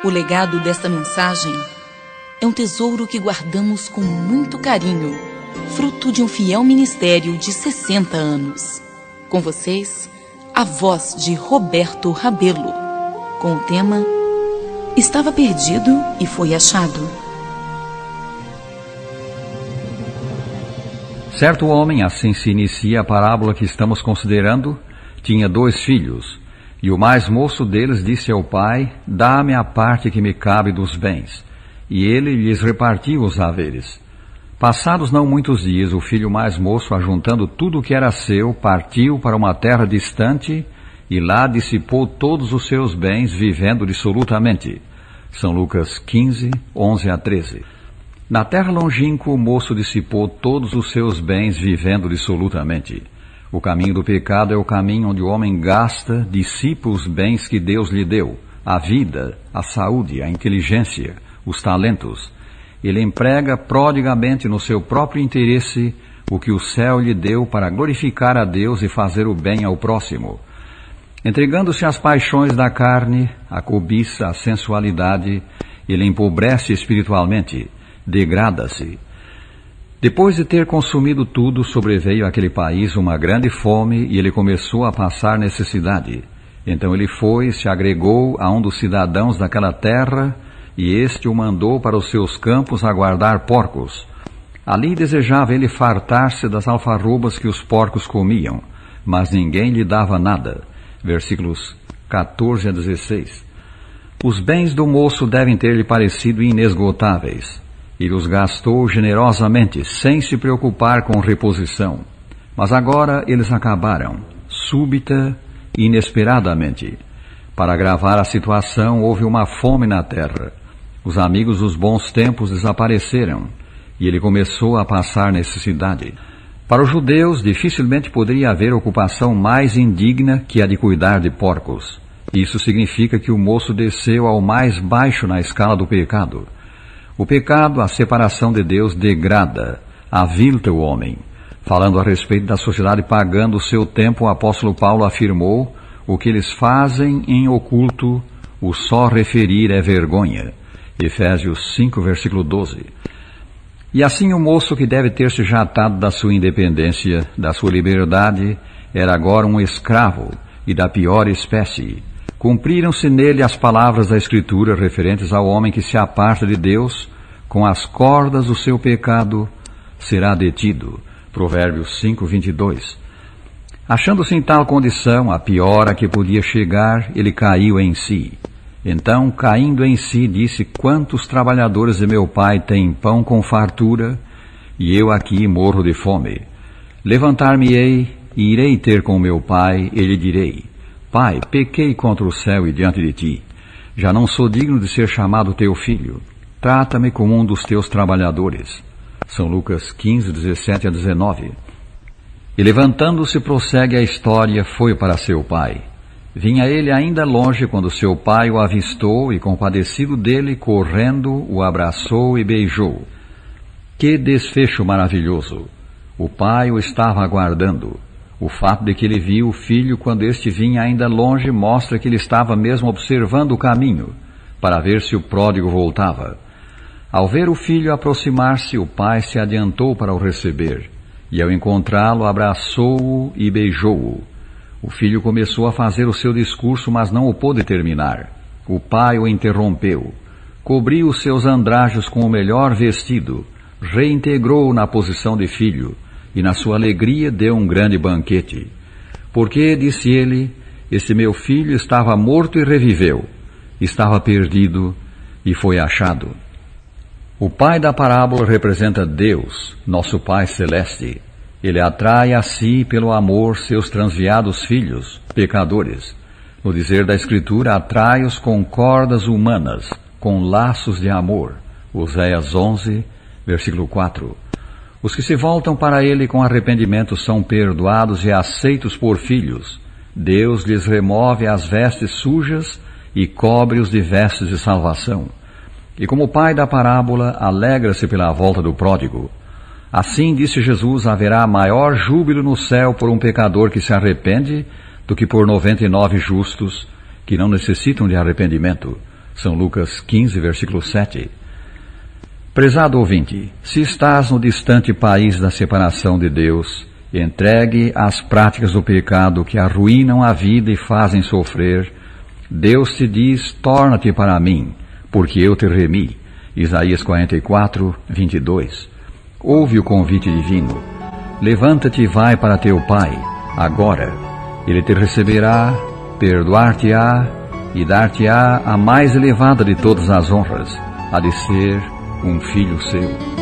O legado desta mensagem é um tesouro que guardamos com muito carinho, fruto de um fiel ministério de 60 anos. Com vocês, a voz de Roberto Rabelo, com o tema Estava Perdido e Foi Achado. Certo homem, assim se inicia a parábola que estamos considerando, tinha 2 filhos, e o mais moço deles disse ao pai: dá-me a parte que me cabe dos bens. E ele lhes repartiu os haveres. Passados não muitos dias, o filho mais moço, ajuntando tudo o que era seu, partiu para uma terra distante, e lá dissipou todos os seus bens, vivendo dissolutamente. São Lucas 15, 11 a 13. Na terra longínqua, o moço dissipou todos os seus bens, vivendo dissolutamente. O caminho do pecado é o caminho onde o homem gasta, dissipa os bens que Deus lhe deu, a vida, a saúde, a inteligência, os talentos. Ele emprega prodigamente no seu próprio interesse o que o céu lhe deu para glorificar a Deus e fazer o bem ao próximo. Entregando-se às paixões da carne, à cobiça, à sensualidade, ele empobrece espiritualmente, degrada-se. Depois de ter consumido tudo, sobreveio àquele país uma grande fome e ele começou a passar necessidade. Então ele foi e se agregou a um dos cidadãos daquela terra, e este o mandou para os seus campos a guardar porcos. Ali desejava ele fartar-se das alfarrobas que os porcos comiam, mas ninguém lhe dava nada. Versículos 14 a 16. Os bens do moço devem ter-lhe parecido inesgotáveis. Ele os gastou generosamente, sem se preocupar com reposição. Mas agora eles acabaram, súbita e inesperadamente. Para agravar a situação, houve uma fome na terra. Os amigos dos bons tempos desapareceram, e ele começou a passar necessidade. Para os judeus, dificilmente poderia haver ocupação mais indigna que a de cuidar de porcos. Isso significa que o moço desceu ao mais baixo na escala do pecado. O pecado, a separação de Deus, degrada, avilta o homem. Falando a respeito da sociedade pagã do seu tempo, o apóstolo Paulo afirmou: o que eles fazem em oculto, o só referir é vergonha. Efésios 5, versículo 12. E assim o moço, que deve ter se jatado da sua independência, da sua liberdade, era agora um escravo e da pior espécie. Cumpriram-se nele as palavras da Escritura referentes ao homem que se aparta de Deus, com as cordas do seu pecado será detido. Provérbios 5, 22. Achando-se em tal condição, a pior a que podia chegar, ele caiu em si. Então, caindo em si, disse: quantos trabalhadores de meu pai têm pão com fartura, e eu aqui morro de fome. Levantar-me-ei e irei ter com meu pai, e lhe direi: Pai, pequei contra o céu e diante de ti. Já não sou digno de ser chamado teu filho. Trata-me como um dos teus trabalhadores. São Lucas 15, 17 a 19. E levantando-se, prossegue a história, foi para seu pai. Vinha ele ainda longe quando seu pai o avistou e, compadecido dele, correndo, o abraçou e beijou. Que desfecho maravilhoso! O pai o estava aguardando. O fato de que ele viu o filho quando este vinha ainda longe mostra que ele estava mesmo observando o caminho, para ver se o pródigo voltava. Ao ver o filho aproximar-se, o pai se adiantou para o receber, e ao encontrá-lo abraçou-o e beijou-o. O filho começou a fazer o seu discurso, mas não o pôde terminar. O pai o interrompeu. Cobriu os seus andrajos com o melhor vestido, reintegrou-o na posição de filho, e na sua alegria deu um grande banquete. Porque, disse ele, este meu filho estava morto e reviveu, estava perdido e foi achado. O pai da parábola representa Deus, nosso Pai Celeste. Ele atrai a si, pelo amor, seus transviados filhos, pecadores. No dizer da Escritura, atrai-os com cordas humanas, com laços de amor. Oséias 11, versículo 4. Os que se voltam para ele com arrependimento são perdoados e aceitos por filhos. Deus lhes remove as vestes sujas e cobre-os de vestes de salvação. E como o pai da parábola, alegra-se pela volta do pródigo. Assim, disse Jesus, haverá maior júbilo no céu por um pecador que se arrepende do que por 99 justos que não necessitam de arrependimento. São Lucas 15, versículo 7. Prezado ouvinte, se estás no distante país da separação de Deus, entregue às práticas do pecado que arruinam a vida e fazem sofrer, Deus te diz, torna-te para mim, porque eu te remi. Isaías 44, 22. Ouve o convite divino. Levanta-te e vai para teu pai, agora. Ele te receberá, perdoar-te-á e dar-te-á a mais elevada de todas as honras, a de ser um filho seu.